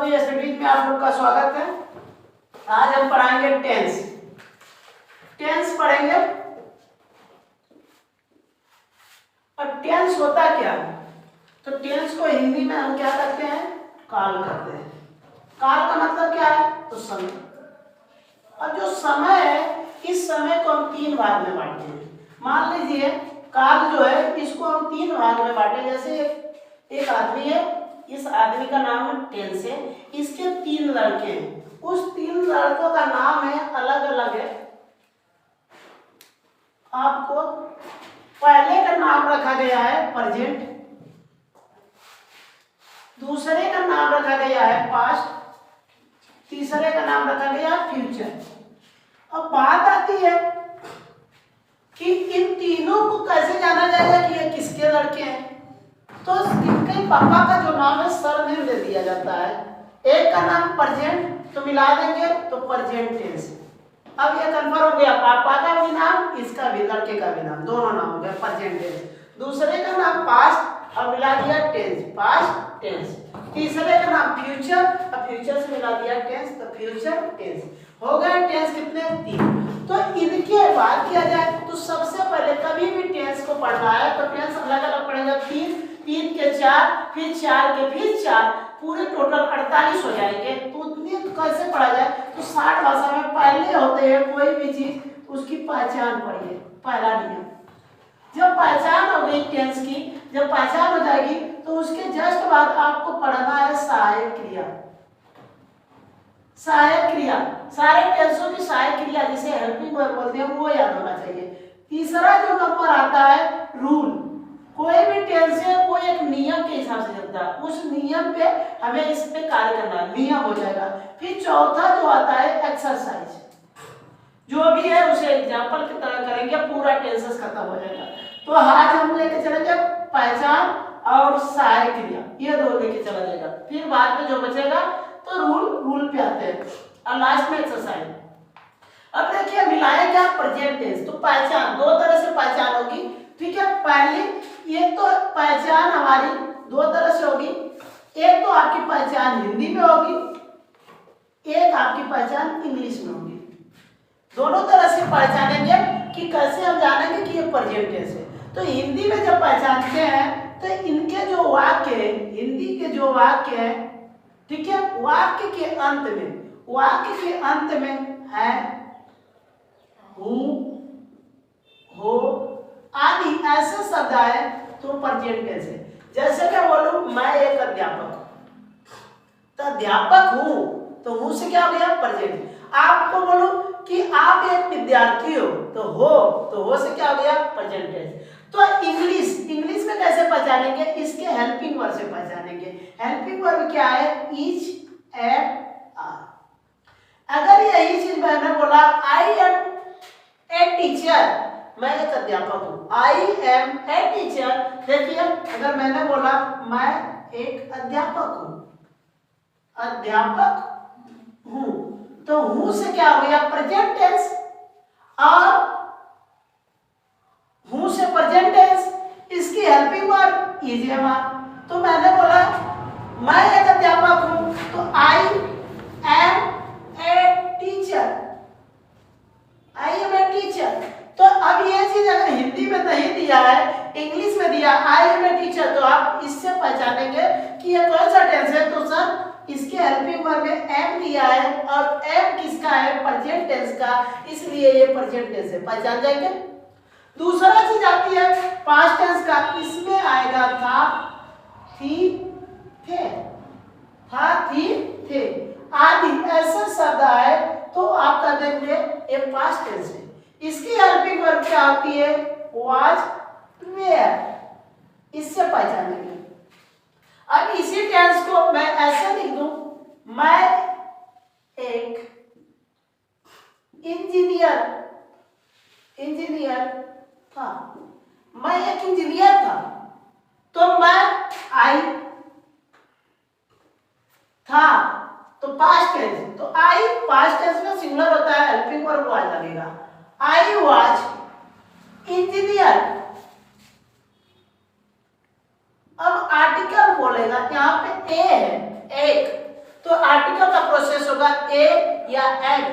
सभी स्टडीज में आप लोग का स्वागत है। आज हम पढ़ाएंगे टेंस। टेंस पढ़ेंगे। और टेंस होता क्या है? तो टेंस को हिंदी में हम क्या करते हैं? काल करते हैं। काल का मतलब क्या है? तो समय। और जो समय है, इस समय को हम तीन भाग में बांटते हैं। मान लीजिए काल जो है इसको हम तीन भाग में बांटे। जैसे एक आदमी है, इस आदमी का नाम है टेंस है, इसके तीन लड़के हैं, उस तीन लड़कों का नाम है अलग अलग है। आपको पहले का नाम रखा गया है प्रेजेंट, दूसरे का नाम रखा गया है पास्ट, तीसरे का नाम रखा गया है फ्यूचर। अब बात आती है कि इन तीनों को कैसे जाना जाएगा कि ये किसके लड़के हैं। तो इनके पापा का जो नाम है सरनेम दे दिया जाता है। एक का नाम प्रेजेंट, तो मिला देंगे तो प्रेजेंट टेंस। अब ये कंफर्म हो गया, पापा का भी नाम, इसका भी, लड़के का भी नाम, दोनों नाम हो गया प्रेजेंट टेंस। दूसरे का नाम पास्ट, अब मिला दिया टेंस, पास्ट टेंस। तीसरे का नाम फ्यूचर, अब फ्यूचर से मिला दिया टेंस, तो फ्यूचर टेंस। हो गए टेंस कितने? तीन। तो इनके बाद किया जाए तो सबसे पहले कभी भी टेंस को पढ़ना है तो टेंस अलग अलग पढ़ेंगे। तीन, तीन के चार, फिर चार के फिर चार, पूरे टोटल 48 हो जाएंगे। तो उतने कैसे पढ़ा जाए? तो 60 भाषा में पहले होते हैं कोई भी चीज उसकी पहचान पढ़िए। पहला नियम, जब पहचान हो गई टेंस की, जब पहचान हो जाएगी तो उसके जस्ट बाद आपको पढ़ना है सहायक क्रिया। सहायक क्रिया, सारे टेंसों की सहायक क्रिया जिसे हेल्पिंग वर्ब बोलते हैं वो याद होना चाहिए। तीसरा जो नंबर आता है रूल। कोई भी टेंस है वो एक नियम के हिसाब से चलता है, उस नियम पे हमें इस पे कार्य करना है, नियम हो जाएगा। फिर चौथा जो आता है एक्सरसाइज, जो भी है उसे एग्जाम्पल की तरह करेंगे, पूरा टेंसेस खत्म हो जाएगा। तो आज हम लेके चलेंगे पहचान और सहायक क्रिया, ये दो लेके चला जाएगा। फिर बाद में जो बचेगा तो रूल पे आते हैं और लास्ट में एक्सरसाइज। अब देखिए मिलाए क्या? Present tense. तो पहचान दो तरह से पहचान होगी, ठीक है। पहली ये तो पहचान हमारी दो तरह से होगी। एक तो आपकी पहचान हिंदी में होगी, एक आपकी पहचान इंग्लिश में होगी। दोनों तरह से पहचानेंगे कि कैसे हम जानेंगे कि ये प्रेजेंट टेंस है। तो हिंदी में जब पहचानते हैं तो इनके जो वाक्य है, हिंदी के जो वाक्य है, ठीक है, वाक्य के अंत में है हूं, हो आदि ऐसे शब्द आए तो प्रेजेंट टेंस है। जैसे मैं बोलूं मैं एक अध्यापक हूं, तो अध्यापक हूं, तो हूं से क्या हो गया? प्रेजेंट। आपको बोलूं कि आप एक विद्यार्थी हो, तो हो से क्या हो गया? Present tense. तो इंग्लिश में कैसे पहचानेंगे? इसके हेल्पिंग वर्ब से पहचानेंगे। हेल्पिंग वर्ब क्या है? Is, am, are. अगर यही चीज मैंने बोला आई एम ए टीचर, मैं एक अध्यापक हूं, आई एम ए टीचर। देखिए अगर मैंने बोला मैं एक अध्यापक हूं, तो हूं से क्या हो गया? Present tense. और हूं से प्रेजेंट टेंस, इसकी helping verb is, am, are. तो मैंने बोला मैं एक अध्यापक हूं, तो I am a teacher, I am a teacher. तो अब ये चीज अगर हिंदी में नहीं दिया है, इंग्लिश में दिया आई एम ए टीचर, तो आप इससे पहचानेंगे कि ये कौन सा टेंस है। तो सर इसके हेल्पिंग वर्ब में एम दिया है, और एम किसका है? प्रेजेंट टेंस का, इसलिए ये प्रेजेंट टेंस है। पहचान जाएंगे। दूसरा चीज आती है पास्ट टेंस का, इसमें आएगा था, थी, थे, था, थी, थे आदि ऐसे शब्द आए तो आप कर देंगे ये पास्ट टेंस है। इसकी हेल्पिंग वर्ब क्या होती है? Was, were. इससे पहचानेंगे। अब इसी टेंस को मैं ऐसे लिख दूं, मैं एक इंजीनियर था, मैं एक इंजीनियर था, तो मैं आई था, तो पास्ट टेंस। तो आई पास्ट टेंस में सिंगुलर होता है, हेल्पिंग वर्ब वाज लगेगा। I was engineer. अब आर्टिकल बोलेगा, यहाँ पे ए है, एक, तो होगा ए या एन।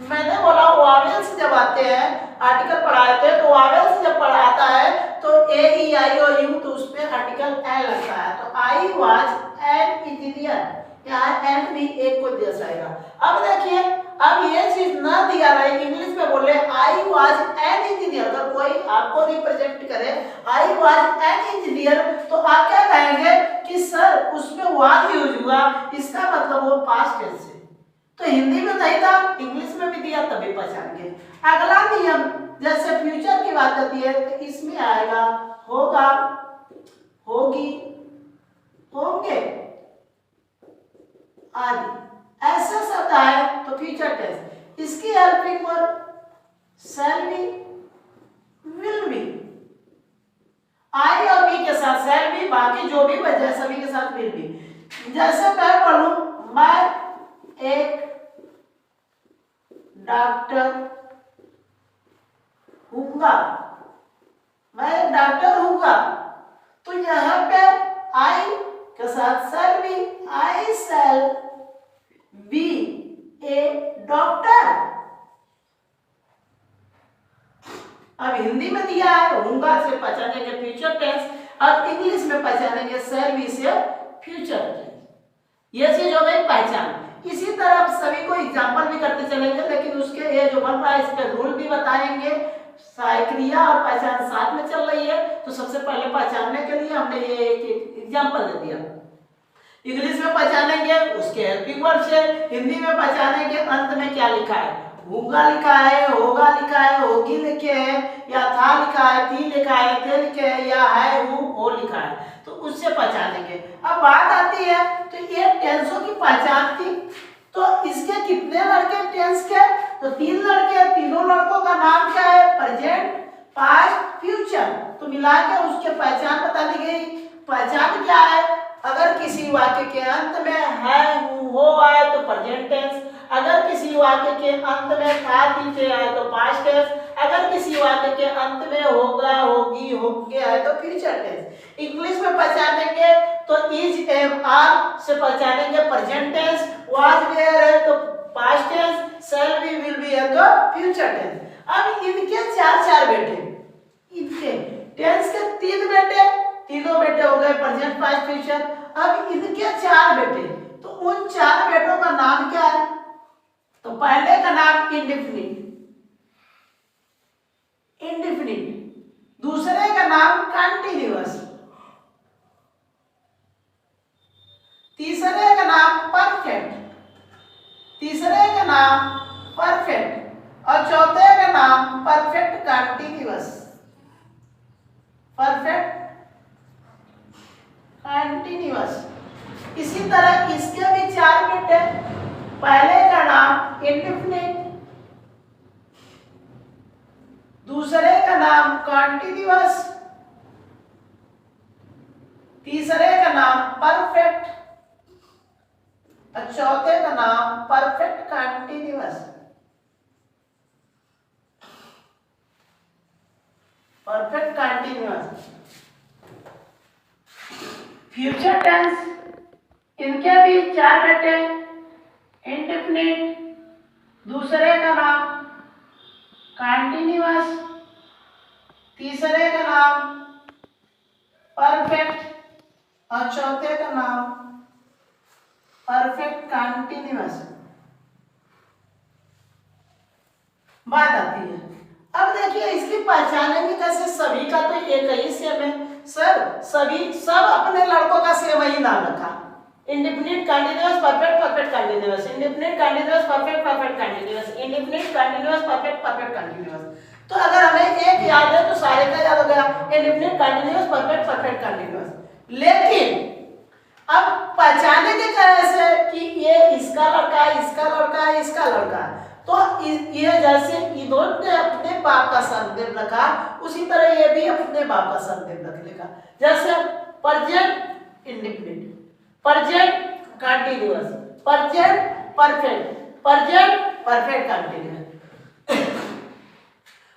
मैंने बोला वावेल्स जब आते हैं, आर्टिकल पढ़ाए थे तो वावेल्स जब पढ़ाता है तो ए ई आई ओ यू तो उसमें आर्टिकल एन लगता है। तो आई वाज एन इंजीनियर, यहाँ एन भी एक को दिया जाएगा। अब देखिए, अब ये चीज ना दिया रहे, इंग्लिश में बोले आई वाज एन इंजीनियर। अगर कोई आपको रिप्रेजेंट करे आई वाज एन इंजीनियर तो आप क्या कहेंगे कि सर उसमें वाज यूज हुआ, इसका मतलब वो पास्ट टेंस है। तो हिंदी में नहीं था, इंग्लिश में भी दिया तभी पहचानेंगे। अगला नियम, जैसे फ्यूचर की बात आती है तो इसमें आएगा होगा, होगी, होंगे आदि, ऐसा शब्द है तो फ्यूचर टेंस। इसकी helping verb shall be, will be, I और बी के साथ शैल बी, बाकी जो भी बचे सभी के साथ विल बी। जैसे मैं बोलूं मैं एक डॉक्टर हूंगा, मैं एक डॉक्टर हूंगा, तो यहाँ पे आई के साथ shall be, I shall be A doctor. अब हिंदी में दिया है होगा से पहचानेंगे फ्यूचर टेंस, अब इंग्लिश में पहचानेंगे शैल बी से फ्यूचर टेंस। ये चीज हो गई पहचान। इसी तरह सभी को एग्जांपल भी करते चलेंगे, लेकिन उसके ये जो बन रहा है इस पे रूल भी बताएंगे। क्रिया और पहचान साथ में चल रही है, तो सबसे पहले पहचानने के लिए हमने ये एक एग्जांपल दे दिया। इंग्लिश में पहचानेंगे उसके हेल्पिंग वर्ब से, हिंदी में पहचानेंगे अंत में क्या लिखा है, होगा लिखा है, होगा लिखा है, होगी लिखे है, या था लिखा है, थी लिखा है, थे लिखे है, या है हो लिखा है, तो उससे पहचानेंगे। अब बात आती है तो ये टेंसों की पहचान थी, तो इसके कितने लड़के टेंस के, तो 3 लड़के, तीनों लड़कों का नाम क्या है, प्रेजेंट, पास्ट, फ्यूचर, तो मिलाकर उसके पहचान बता दी गई। पहचान क्या है, अगर किसी वाक्य के अंत में है हूं हो आए तो प्रेजेंट टेंस, अगर किसी वाक्य के अंत में था थी थे आए तो पास्ट टेंस, अगर किसी वाक्य के अंत में होगा होगी होंगे आए तो फ्यूचर टेंस। इंग्लिश में पहचानेंगे तो इज एम आर से पहचानेंगे प्रेजेंट टेंस, वाज वेयर है तो past tense, shall be will be है तो फ्यूचर टेंस। अब इनके 4 बेटे, इनके टेंस के 3 बेटे, तीनों बेटे हो गए प्रेजेंट, पास्ट, फ्यूचर। अब इनके 4 बेटे, तो उन 4 बेटों का नाम क्या है, तो पहले का नाम इंडेफिनिट, इंडेफिनिट, दूसरे का नाम कंटीन्यूअस, तीसरे का नाम परफेक्ट, तीसरे का नाम परफेक्ट, और चौथे का नाम परफेक्ट कंटीन्यूअस, परफेक्ट कंटीन्यूअस। इसी तरह इसके भी 4 बेटे, पहले का नाम इंडेफिनिट, दूसरे का नाम कंटीन्यूअस, तीसरे का नाम परफेक्ट, और चौथे का नाम perfect continuous, perfect continuous. Future tense, इनके भी 4 बेटे, इंडेफिनिट, दूसरे का नाम कंटीन्यूअस, तीसरे का नाम परफेक्ट, और चौथे का नाम परफेक्ट कंटीन्यूअस। बात आती है, अब देखिए इसकी पहचानेंगे कैसे, सभी का तो एक ही सेम है सर, सभी सब अपने लड़कों का सेम ही नाम रखा, indefinite continuous perfect perfect continuous, indefinite continuous perfect perfect continuous, indefinite continuous perfect perfect continuous. तो अगर हमें एक याद है तो सारे का याद हो गया, indefinite continuous perfect perfect continuous. लेकिन अब पहचानेंगे कैसे कि ये इसका लड़का है, इसका लड़का है, इसका लड़का है, तो ये जैसे इन्होंने अपने बाप का सरनेम रखा, उसी तरह ये भी अपने बाप का सरनेम रख लेगा। जैसे present indefinite, present continuous, present perfect, present perfect continuous.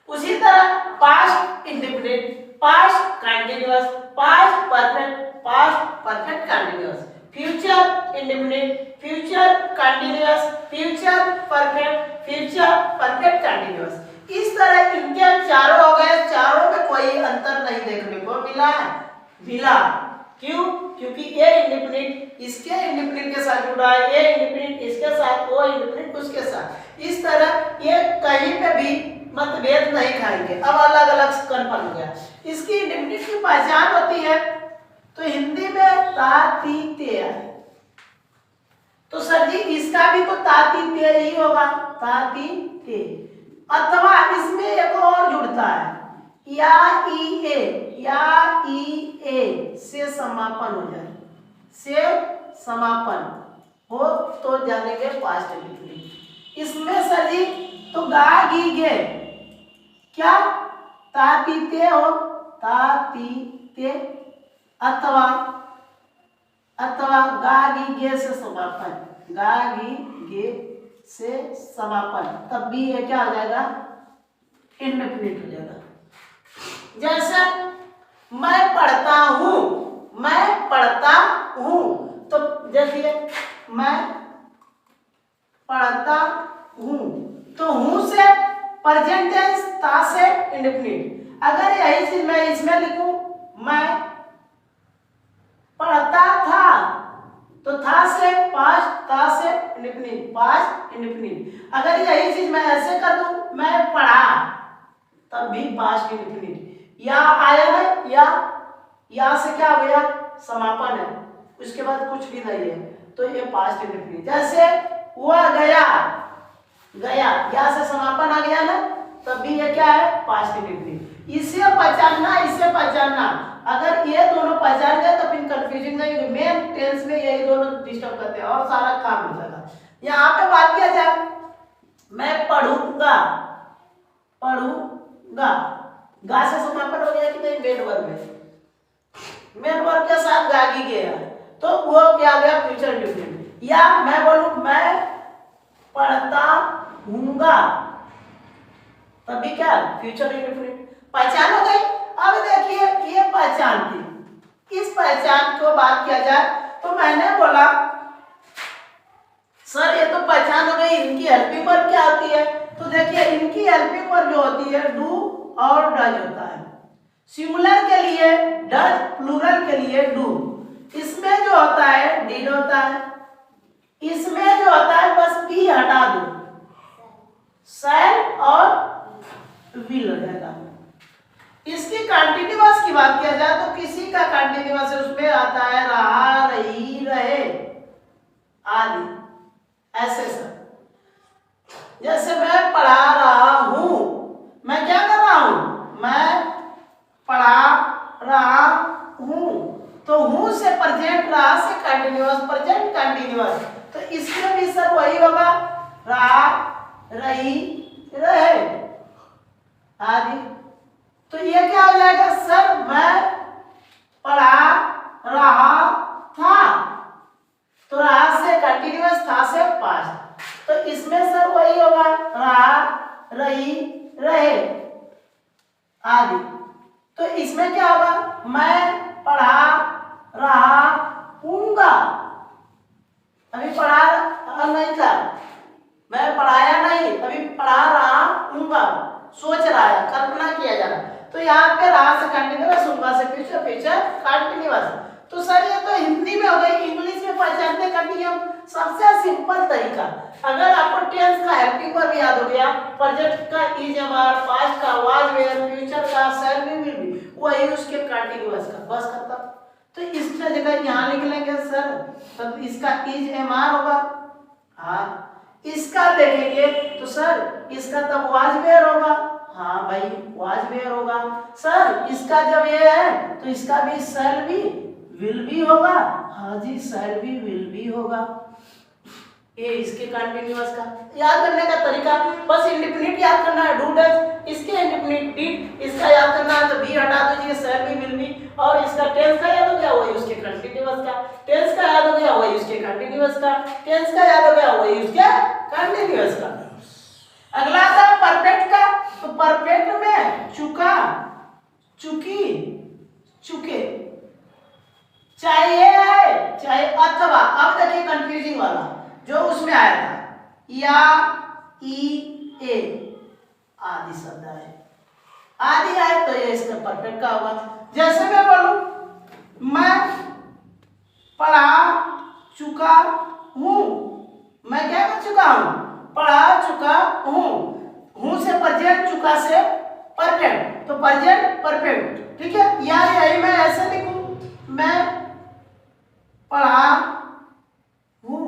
उसी तरह past indefinite, past continuous, past perfect, past perfect continuous. Future indefinite, future continuous, future perfect, future perfect continuous. इस तरह इनके चारों हो गए, चारों में कोई अंतर नहीं देखने को मिला है, मिला। क्यों? क्योंकि ये इंडेफिनिट इसके इंडेफिनिट के साथ जुड़ा है, ये इंडेफिनिट इसके साथ, वो इंडेफिनिट उसके साथ। इस तरह ये कहीं पे भी मतभेद नहीं खाएंगे। अब अलग अलग कन्फर्म हो गया। इसकी इंडेफिनिट की पहचान होती है तो हिंदी में ता ती ते है। तो सर जी इसका भी तो ता ती ते ही होगा, ता ती ते। अथवा इसमें एक और जुड़ता है, या ई ए, या ई ए से समापन हो जाए, से समापन हो तो जानेंगे पास्ट इंडेफिनिट। इसमें सर जी तो गा गी गे क्या ता ती ते हो, ता ती ते, अथवा अथवा गा गी गे से समापन, गा गी गे से समापन, तब भी ये क्या हो जाएगा, इंडेफिनिट हो जाएगा। जैसे मैं पढ़ता हूं, मैं पढ़ता हूं, तो देखिए मैं पढ़ता हूं, तो हूं से प्रेजेंट टेंस, ता से इंडेफिनिट। अगर यही चीज मैं इसमें लिखूं, मैं पढ़ता था, तो था से पास्ट, ता से इंडेफिनिट, पास्ट इंडेफिनिट। अगर यही चीज मैं ऐसे कर दूं, मैं पढ़ा, तब भी पास्ट इंडेफिनिट। या आया है, या से क्या हो गया, समापन है, उसके बाद कुछ भी नहीं है, तो ये पास्ट इंडेफिनिट। जैसे हुआ गया, गया, या से समापन आ गया ना, तब भी ये क्या है, पास्ट इंडेफिनिट। इसे पहचानना, इसे पहचानना, अगर ये दोनों पहचान गए तो फिर कंफ्यूजन नहीं होगी। मेन टेंस में यही दोनों डिस्टर्ब करते हैं और सारा काम हो जाएगा। यहाँ पे बात किया जाए, मैं पढ़ूंगा, पढ़ूंगा, गा से समापन हो गया कि नहीं, मेन वर्ब में, मेन वर्ब के साथ गागी गया, तो वो क्या हो गया, फ्यूचर इंडेफिनिट। या मैं बोलूं मैं पढ़ता हूंगा, तभी क्या, फ्यूचर इंडेफिनिट। पहचान हो गई। अब देखिए ये पहचान थी, इस पहचान को बात किया जाए तो मैंने बोला सर ये तो पहचान हो गई, इनकी हेल्पिंग वर्ब क्या होती है, तो देखिए इनकी हेल्पिंग वर्ब जो होती है डू और डज होता है। सिंगुलर के लिए डज, प्लूरल के लिए डू। इसमें जो होता है डिड होता है, इसमें जो होता है बस पी हटा दो, शैल और विल हो जाएगा। इसकी कंटीन्यूअस की बात किया जाए तो किसी का कंटीन्यूअस है, उसमें आता है रहा, रही, रहे आदि, ऐसे सब। जैसे मैं पढ़ा रहा हूं, मैं क्या कर रहा हूं, मैं पढ़ा रहा हूं, तो हूं से प्रेजेंट, रहा से कंटीन्यूअस, प्रेजेंट कंटीन्यूअस, तो इसमें भी सर वही होगा, रहा, रही, रहे आदि। तो ये क्या हो जाएगा सर, मैं पढ़ा रहा था, तो रहा से कंटीन्यूअस, था से पास्ट, तो इसमें सर वही होगा, रहा, रही, रहे आदि। तो इसमें क्या होगा, मैं पढ़ा रहा हूंगा, अभी पढ़ा नहीं था, मैं पढ़ाया नहीं, अभी पढ़ा रहा हूंगा, सोच रहा है, कल्पना किया जा रहा है। तो यहाँ पे रहा से कंटीन्यूअस, हूंगा से फ्यूचर, फ्यूचर कंटीन्यूअस। तो सर ये तो हिंदी में हो गई। इंग्लिश में पहचानने का नियम सबसे सिंपल तरीका, अगर आपको टेंस का हेल्पिंग वर्ब याद हो गया, प्रेजेंट का इज एवर, पास्ट का वाज वेयर, फ्यूचर का शैल बी, विल बी, वही उसके कंटीन्यूअस का, बस खत्म। तो इस जगह यहाँ लिख लेंगे सर, तब इसका इज एमआर होगा, हाँ। इसका देखेंगे तो सर इसका तब वाज वेयर होगा, हाँ भाई वाज वेयर होगा। सर इसका जब ये है तो इसका भी शैल भी, विल भी होगा, हाँ जी शैल भी, विल भी होगा। ये इसके कंटीन्यूअस का याद करने का तरीका, बस इंडेफिनिट याद करना है, डू डज, इसके इंडेफिनिट डिड, इसका याद करना है तो बी हटा दीजिए, शैल भी, विल भी, और इसका टेंस का याद हो गया वही उसके कंटीन्यूअस का, टेंस का याद हो गया वही उसके कंटीन्यूअस का, टेंस का याद हो गया वही उसके कंटीन्यूअस का। अगला था परफेक्ट का, तो परफेक्ट में चुका, चुकी, चुके, चाहे ये है चाहे अथवा। अब देखिए कंफ्यूजिंग वाला जो उसमें आया था, या ई ए आदि शब्द है, आदि है तो ये इसका परफेक्ट का होगा। जैसे मैं बोलूं मैं पढ़ा चुका हूं, मैं क्या कर चुका हूं, पढ़ा चुका हूं। हूं से प्रेजेंट, चुका से परफेक्ट, तो प्रेजेंट परफेक्ट, ठीक है। या यही मैं ऐसे लिखूं, मैं पढ़ा हूं,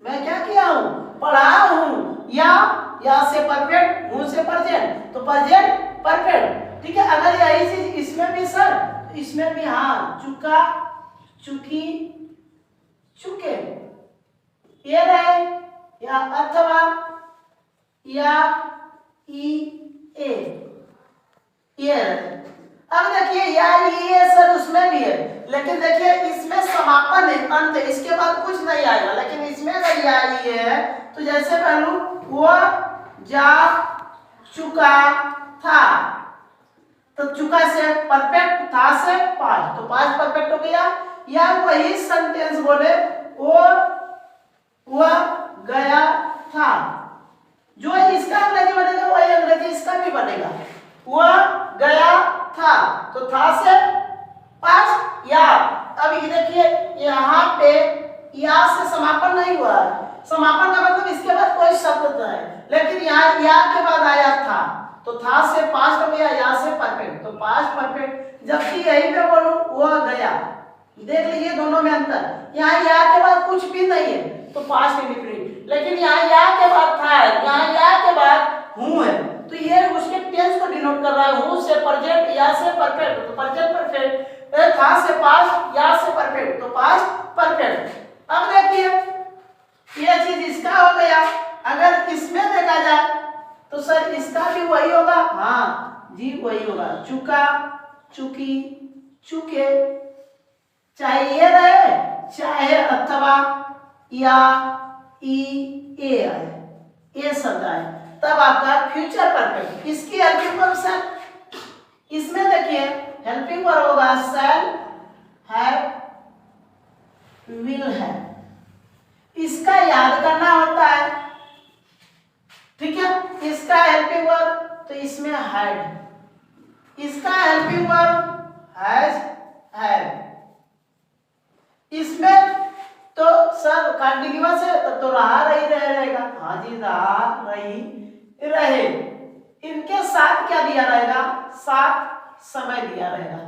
मैं क्या किया हूं, पढ़ा हूं। या से परफेक्ट, हूं से प्रेजेंट, तो प्रेजेंट परफेक्ट, ठीक है। अगर यही चीज इसमें भी सर, तो इसमें भी हाँ, चुका चुकी चुके, ये रहे, या अथवा, या ई ए, ये रहे। अब देखिए या ये सर उसमें भी है, लेकिन देखिए इसमें समापन है, अंत है, इसके बाद कुछ नहीं आएगा। लेकिन इसमें अगर या ये है तो जैसे पहलू वो जा चुका था, तो चुका से परफेक्ट, था से पास्ट, तो पास्ट परफेक्ट हो गया। या वही सेंटेंस बोले वो गया था, जो इसका अंग्रेजी बनेगा वही अंग्रेजी इसका भी बनेगा। वो गया था, तो था से पास्ट या। अब ये देखिए यहाँ पे या से समापन नहीं हुआ है, समापन का मतलब इसके बाद कोई शब्द है, लेकिन यहाँ या के बाद आया था, तो था से पास्ट हो गया, या से परफेक्ट, तो पास्ट परफेक्ट। जबकि यही पे बोलूं वो गया, देख लीजिए दोनों में अंतर। यहाँ या के बाद कुछ भी नहीं है तो पास्ट इंडिफिनिट, लेकिन यहाँ या के बाद था है, यहाँ या के बाद हूं है, तो ये उसके टेंस को डिनोट कर रहा है। हूं से प्रेजेंट, या से परफेक्ट, तो प्रेजेंट परफेक्ट, था से पास्ट, या से परफेक्ट, तो पास्ट परफेक्ट। अब देखिए ये चीज इसका हो गया। अगर इसमें देखा जाए तो सर इसका भी वही होगा, हाँ जी वही होगा, चुका चुकी चुके, चाहे ये रहे चाहे अथवा या ई ए आए, ये शब्द आए, तब आपका फ्यूचर परफेक्ट। इसकी हेल्पिंग वर्ब सर, इसमें देखिए हेल्पिंग वर्ब होगा शैल, हैव, विल है। इसका याद करना होता है, ठीक है। इसका हेल्पिंग वर्ब तो इसमें हैड, इसका हेल्पिंग वर्ब हैज, हैव। इसमें तो सर कंटीन्यूअस है तब तो रहा रही रहेगा, हाँ जी रहा रही रहे। इनके साथ क्या दिया रहेगा, साथ समय दिया रहेगा।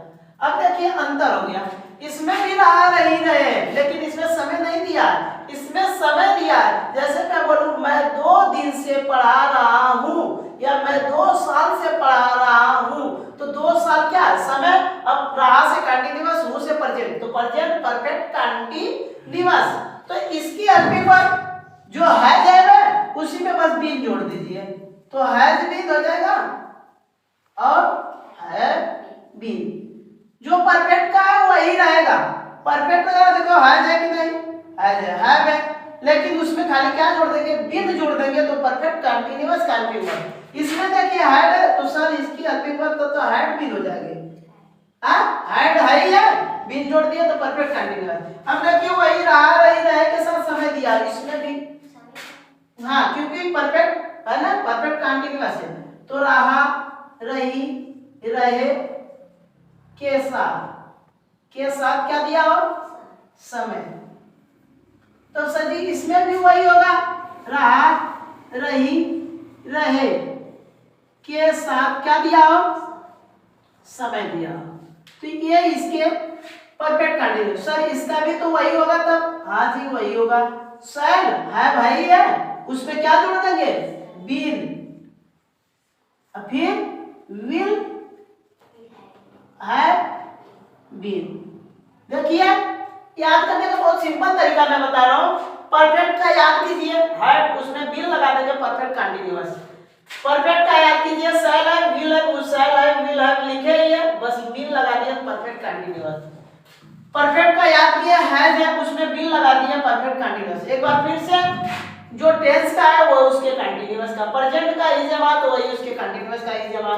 अब देखिए अंतर हो गया, इसमें भी रहा रही रहे, लेकिन इसमें समय नहीं दिया, इसमें समय दिया है। जैसे मैं बोलूं मैं 2 दिन से पढ़ा रहा हूं, या मैं 2 साल से पढ़ा रहा हूं, तो 2 साल क्या है, समय। अब रहा से कंटीन्यूअस, हूं से प्रेजेंट, तो प्रेजेंट परफेक्ट कंटीन्यूअस। तो इसकी हेल्पिंग वर्ब जो है जाएगा उसी में बस बीन जोड़ दीजिए, तो हैज बीन हो जाएगा और है बीन। जो परफेक्ट का है वही रहेगा, परफेक्ट का देखो हैज है कि नहीं, हैज है, लेकिन उसमें खाली क्या जोड़ देंगे, बीन जोड़ देंगे, तो परफेक्ट कंटीन्यूअस हेल्पिंग वर्ब। इसमें देखिए हैड है तो सर इसकी हेल्पिंग वर्ब तो हैड बीन हो जाएगी, हाँ हैड है ही है, बीन जोड़ दिया तो परफेक्ट कंटीन्यूअस। अब देखिए वही रहा रही रहे के साथ समय दिया, इसमें भी हाँ क्योंकि परफेक्ट है ना, परफेक्ट कंटीन्यूअस है, तो रहा रही रहे के साथ क्या दिया और समय। तो सर जी इसमें भी वही होगा, रहा रही रहे के साथ क्या दिया हो, समय दिया। तो ये इसके परफेक्ट कंटीन्यूअस। सर इसका भी तो वही होगा तब, हाँ जी वही होगा, शैल है भाई है, उसमें क्या जोड़ देंगे, बीन, फिर विल है बीन। देखिए याद करने का बहुत सिंपल तरीका मैं बता रहा हूं, परफेक्ट का याद कीजिए, है उसमें बिल लगा देंगे, परफेक्ट कंटीन्यूअस। परफेक्ट का याद कीजिए, शैल है, विल है, उस शैल है, विल है लिखे ही है, बस बिल लगा दिया, परफेक्ट कंटीन्यूअस। परफेक्ट का याद किया, हैज है, उसमें बिल लगा दिया, परफेक्ट कंटीन्यूअस। एक बार फिर से जो टेंस का है वो उसके कंटीन्यूअस का, प्रेजेंट का इज जमा तो वही उसके कंटीन्यूअस का इज जमा,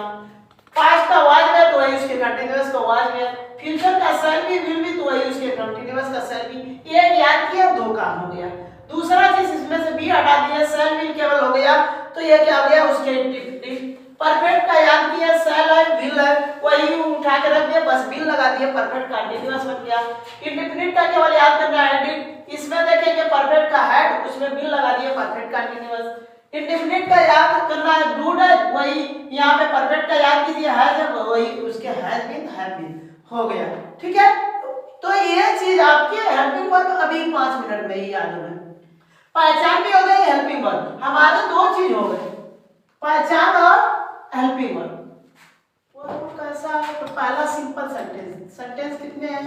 पास्ट का वाज में तो वही उसके कंटीन्यूअस का वाज में, फ्यूचर का शैल बी विल बी तो वही उसके कंटीन्यूअस का शैल बी। ये याद किया, दो काम हो गया। दूसरा चीज इसमें से बी हटा दिया, शैल विल केवल हो गया, तो ये क्या हो गया उसके इंडिफिनिट। परफेक्ट का याद किया, शैल है विल है, वही उठा के रख दिया, बस विल लगा दिया, परफेक्ट कंटीन्यूअस बन गया। इंडिफिनिट का केवल याद करना है डिड, इसमें देखेंगे परफेक्ट का हैड, उसमें विल लगा दिया, परफेक्ट कंटीन्यूअस। इंडिफिनिट का याद करना है डूड है, वही यहाँ पे परफेक्ट का याद कीजिए हैज है, वही उसके हैज बीन हो गया। ठीक है, तो ये चीज आपके हेल्पिंग वर्ब अभी 5 मिनट में ही याद हो गए। पहचान भी हो गई, हेल्पिंग वर्ब हमारे दो चीज हो गए, पहचान और हेल्पिंग वर्ब। वो कैसा, तो पहला सिंपल सेंटेंस, सेंटेंस कितने हैं?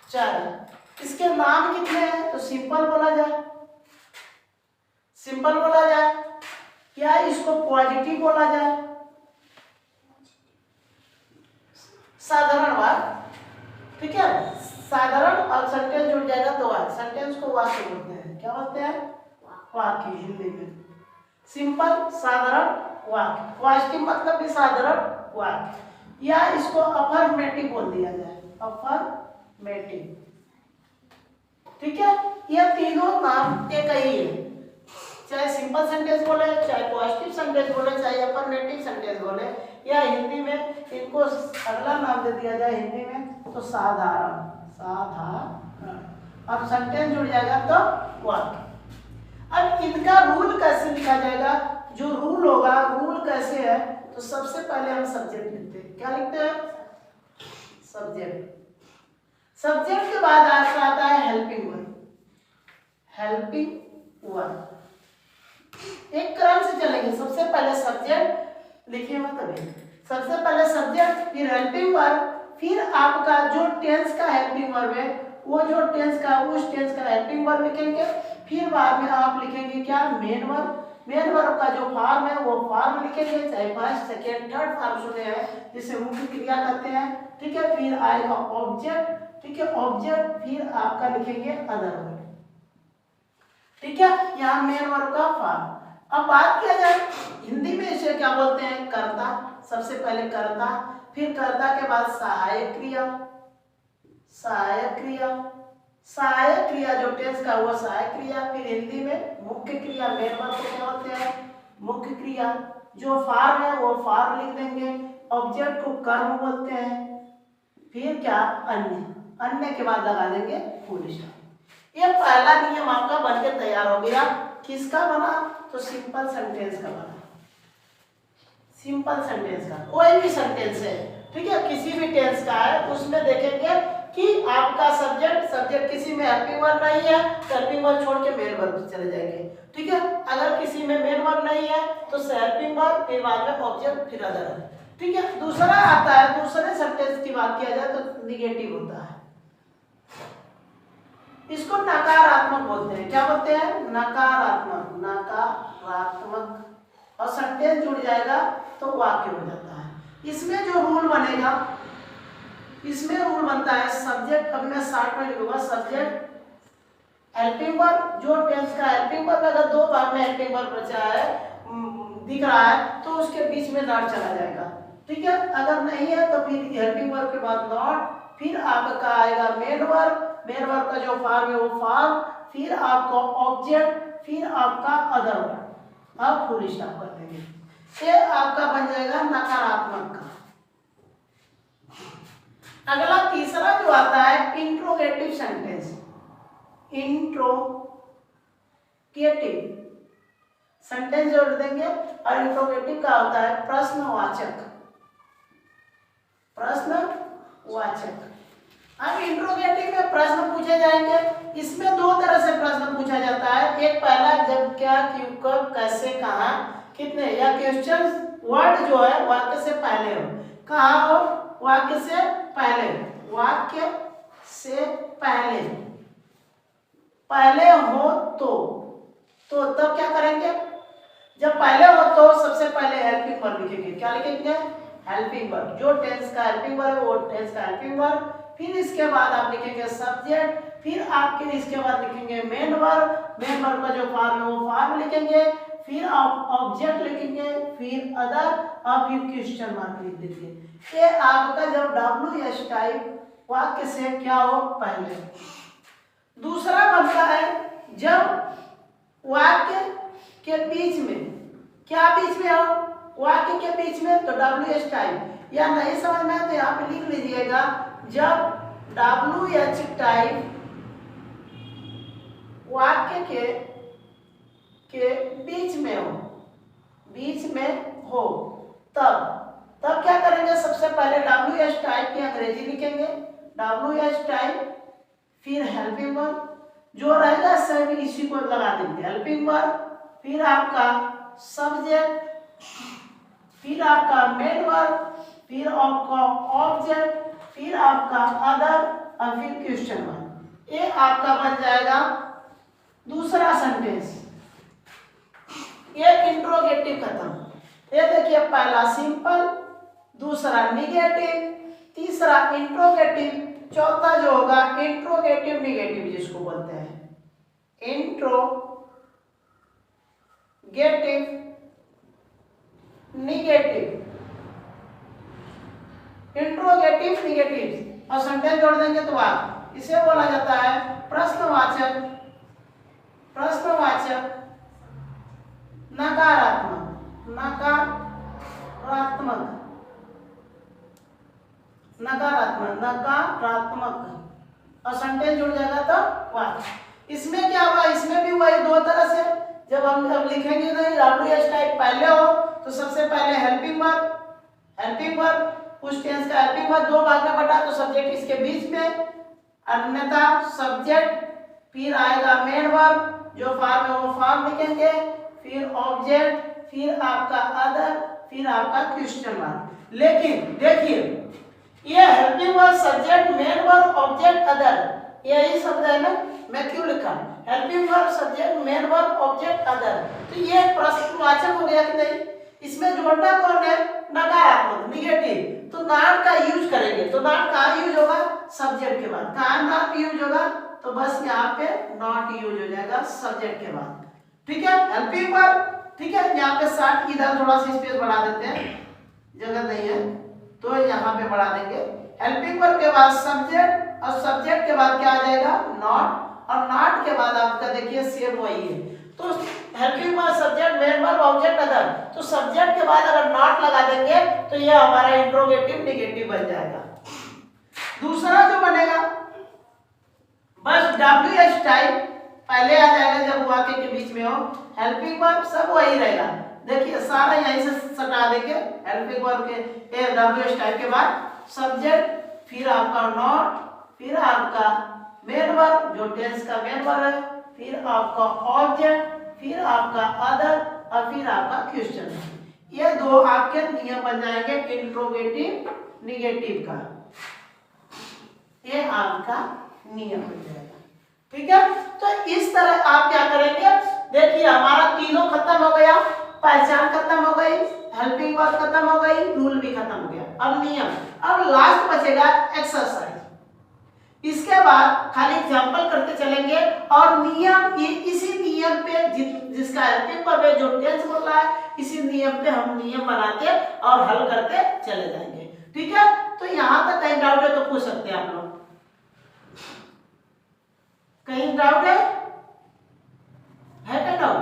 चार। इसके नाम कितने हैं? तो सिंपल बोला जाए, सिंपल बोला जाए, या इसको पॉजिटिव बोला जाए, साधारण वाक्य। ठीक है, साधारण और सेंटेंस जुड़ जाएगा तो वाक्य, सेंटेंस को वाक्य बोलते हैं। क्या बोलते हैं? वाक्य हिंदी में। सिंपल साधारण वाक्य, पॉजिटिव मतलब भी साधारण वाक्य, या इसको अफर्मेटिव बोल दिया जाए, अफर्मेटिव। ठीक है, ये तीनों नाम एक ही है, चाहे सिंपल सेंटेंस बोले, चाहे पॉजिटिव सेंटेंस बोले, चाहे अफर्मेटिव सेंटेंस बोले, या हिंदी में इनको अगला नाम दे दिया जाए हिंदी में तो साधारण, साधारण, अब सेंटेंस जुड़ जाएगा तो वाक्य। अब इनका रूल कैसे लिखा जाएगा? जो रूल होगा, रूल कैसे है, तो सबसे पहले हम सब्जेक्ट लिखते हैं। क्या लिखते हैं? सब्जेक्ट। सब्जेक्ट के बाद आपका आता है हेल्पिंग वर्ब, हेल्पिंग वर्ब। एक क्रम से चलेंगे, सबसे पहले सब्जेक्ट लिखिए, मतलब सबसे पहले सब्जेक्ट, फिर हेल्पिंग वर्ब, फिर आपका जो टेंस का हेल्पिंग वर्ब है, वो जो टेंस का, उस टेंस का हेल्पिंग वर्ब लिखेंगे। फिर बाद में आप लिखेंगे क्या? Main verb. मेन वर्ब का जो फॉर्म है वो फॉर्म लिखेंगे, चाहे फर्स्ट सेकेंड थर्ड फॉर्म सुने हैं जिसे मुख्य क्रिया कहते हैं। ठीक है, फिर आएगा ऑब्जेक्ट। ठीक है, ऑब्जेक्ट, फिर आपका लिखेंगे अदर वर्ब। ठीक है, यहाँ मेन वर्ब का फॉर्म। अब बात किया जाए हिंदी में इसे क्या बोलते हैं? कर्ता। सबसे पहले कर्ता, फिर कर्ता के बाद सहायक क्रिया, सहायक क्रिया, सहायक क्रिया जो टेंस का हुआ सहायक क्रिया, फिर हिंदी में मुख्य क्रिया, मेन वर्ब को क्या बोलते हैं? मुख्य क्रिया। जो फॉर्म है वो फॉर्म लिख देंगे, ऑब्जेक्ट को कर्म बोलते हैं, फिर क्या? अन्य, अन्य के बाद लगा देंगे फुल स्टॉप। ये पहला नियम आपका बनके तैयार हो गया। किसका बना? तो सिंपल सेंटेंस का बना, सिंपल सेंटेंस का, कोई भी सेंटेंस है, ठीक है, किसी भी टेंस का है, उसमें देखेंगे कि आपका सब्जेक्ट किसी में हेल्पिंग वर्ब नहीं है तो हेल्पिंग वर्ब छोड़ के मेन वर्ब चले जाएंगे। ठीक है, अगर किसी में मेन वर्ब नहीं है तो हेल्पिंग वर्ब, फिर बाद में ऑब्जेक्ट, फिर अदर। ठीक है, दूसरा आता है, दूसरे सेंटेंस की बात किया जाए तो निगेटिव होता है, इसको नकारात्मक बोलते हैं। क्या बोलते हैं? नकारात्मक, नकारात्मक, और सेंटेंस जुड़ जाएगा तो वाक्य हो जाता है। इसमें जो रूल बनेगा, इसमें रूल बनता है सब्जेक्ट, अब मैं शॉर्ट में लिखूंगा, सब्जेक्ट हेल्पिंग वर्ब, जो टेंस का हेल्पिंग वर्ब, अगर दो भाग में हेल्पिंग वर्ब बचा है दिख रहा है तो उसके बीच में नॉट चला जाएगा। ठीक है, अगर नहीं है तो फिर हेल्पिंग वर्ब के बाद नॉट, फिर आपका आएगा मेन वर्ब, मेन वर्ब का जो फॉर्म है वो फॉर्म, फिर आपका ऑब्जेक्ट, फिर आपका अदर वर्ब। अब फुल स्टॉप कर देंगे, ये आपका बन जाएगा नकारात्मक का। अगला तीसरा जो आता है इंट्रोगेटिव सेंटेंस, इंट्रोगेटिव सेंटेंस जोड़ देंगे, और इंट्रोगेटिव का होता है प्रश्नवाचक, प्रश्नवाचक। अब इंट्रोगेटिव में प्रश्न पूछे जाएंगे, इसमें दो तरह से प्रश्न पूछा जाता है। एक पहला, जब, क्या, क्यों, कब, कैसे, कहाँ, कितने, या क्वेश्चन वर्ड जो है वाक्य से पहले हो, कहाँ हो, वाक्य से पहले, वाक्य से पहले, पहले हो तो तब क्या करेंगे? जब पहले हो तो सबसे पहले हेल्पिंग वर्ब लिखेंगे। क्या लिखेंगे? हेल्पिंग वर्ब, जो टेंस का हेल्पिंग वर्ब है वो टेंस का हेल्पिंग वर्ब, फिर इसके बाद आप लिखेंगे सब्जेक्ट, फिर आपके इसके बाद लिखेंगे मेन वर्ब, मेन वर्ब का जो फॉर्म है वो फॉर्म लिखेंगे, फिर आप ऑब्जेक्ट लिखेंगे, फिर अदर और फिर क्वेश्चन मार्क लिख दीजिए। ये आपका जब WH टाइप वाक्य से क्या हो पहले। दूसरा बनता है जब वाक्य के बीच में, क्या बीच में हो, वाक्य के बीच में, तो WH टाइप, या नहीं समझ में तो यहाँ पे लिख लीजिएगा, जब WH टाइप वाक्य के बीच में हो, बीच में हो, तब क्या करेंगे, सबसे पहले WH टाइप की अंग्रेजी लिखेंगे, WH टाइप, फिर हेल्पिंग वर्ब जो रहेगा सभी इसी को लगा देंगे, हेल्पिंग वर्ब, फिर आपका सब्जेक्ट, फिर आपका मेन वर्ब, फिर आपका ऑब्जेक्ट, फिर आपका अदर और फिर क्वेश्चन वर्ब। ये आपका बन जाएगा दूसरा सेंटेंस। ये इंट्रोगेटिव खत्म। ये देखिए, पहला सिंपल, दूसरा निगेटिव, तीसरा इंट्रोगेटिव, चौथा जो होगा इंट्रोगेटिव निगेटिव जिसको बोलते हैं, इंट्रोगेटिव निगेटिव, इंट्रोगेटिव निगेटिव और सेंटेंस जोड़ देंगे तो आप इसे बोला जाता है प्रश्नवाचक, प्रश्नवाचक नकारात्मक, नकारात्मक, नकारात्मक, नकारात्मक और सेंटेंस जुड़ जाएगा तो वाक्य। इसमें क्या होगा, इसमें भी वही दो तरह से, जब हम लिखेंगे नहीं WH टाइप पहले हो तो सबसे पहले हेल्पिंग वर्ब, हेल्पिंग वर्ब उस टेंस का हेल्पिंग वर्ब दो भाग में बटा, तो सब्जेक्ट इसके बीच में, अन्यथा सब्जेक्ट, फिर आएगा मेन वर्ब जो फॉर्म है वो फॉर्म लिखेंगे, फिर ऑब्जेक्ट, फिर आपका अदर, फिर आपका क्वेश्चन वर्ब। लेकिन देखिए, ये helping verb, subject, main verb, object, other, यही शब्द है ना, मैं क्यों लिखा helping verb, subject, main verb, object, other, तो ये प्रश्नवाचक हो गया कि नहीं। इसमें जोड़ना कौन है, नकारात्मक निगेटिव, तो नॉट का यूज करेंगे, तो नॉट कहाँ यूज होगा, सब्जेक्ट के बाद। कहाँ नॉट यूज होगा, तो बस यहाँ पे नॉट यूज हो जाएगा सब्जेक्ट के बाद, ठीक है। हेल्पिंग वर्ब, ठीक है, यहाँ पे 60 इधर थोड़ा सा स्पेस बढ़ा देते हैं, जगह नहीं है तो यहाँ पे बढ़ा देंगे। हेल्पिंग वर्ब के बाद सब्जेक्ट और सब्जेक्ट के बाद क्या आ जाएगा, नॉट, और नॉट के बाद आपका देखिए सेम वही है, तो helping verb, subject, main verb, object, other, तो सब्जेक्ट के बाद अगर नॉट लगा देंगे तो ये हमारा इंट्रोगेटिव निगेटिव बन जाएगा। दूसरा जो बनेगा, बस WH टाइप पहले आ जाएगा जब वाक्य के बीच में हो, हेल्पिंग वर्ब सब वही रहेगा, देखिए सारा यहीं से सटा देंगे, हेल्पिंग वर्ब के WH टाइप के बाद सब्जेक्ट, फिर आपका नॉट, फिर आपका मेन वर्ब जो टेंस का मेन वर्ब है, फिर आपका ऑब्जेक्ट, फिर आपका अदर और फिर आपका क्वेश्चन। ये दो आपके नियम बन जाएंगे इंट्रोगेटिव निगेटिव का, ये आपका नियम बन जाएगा, ठीक है। तो इस तरह आप क्या करेंगे, देखिए हमारा तीनों खत्म हो गया, पहचान खत्म हो गई, हेल्पिंग वर्ब खत्म हो गई, रूल भी खत्म हो गया, अब नियम। अब लास्ट बचेगा एक्सरसाइज। इसके बाद खाली एग्जांपल करते चलेंगे और नियम, ये इसी नियम पे जिसका हेल्पिंग वर्ब है जो टेंस बोल रहा है, इसी नियम पे हम नियम बनाते और हल करते चले जाएंगे, ठीक है। तो यहाँ तक कहीं डाउट है तो पूछ सकते हैं आप लोग, कहीं डाउट है क्या डाउट,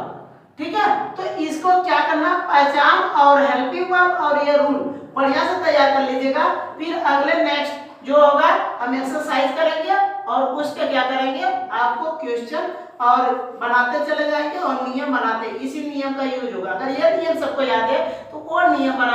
ठीक है। तो इसको क्या करना, पहचान और हेल्पिंग वर्ब और ये रूल बढ़िया से तैयार कर लीजिएगा, फिर अगले नेक्स्ट जो होगा हम एक्सरसाइज करेंगे और उसके क्या करेंगे, आपको क्वेश्चन और बनाते चले जाएंगे और नियम बनाते, इसी नियम का यूज होगा। अगर ये नियम सबको याद है तो वो नियम बना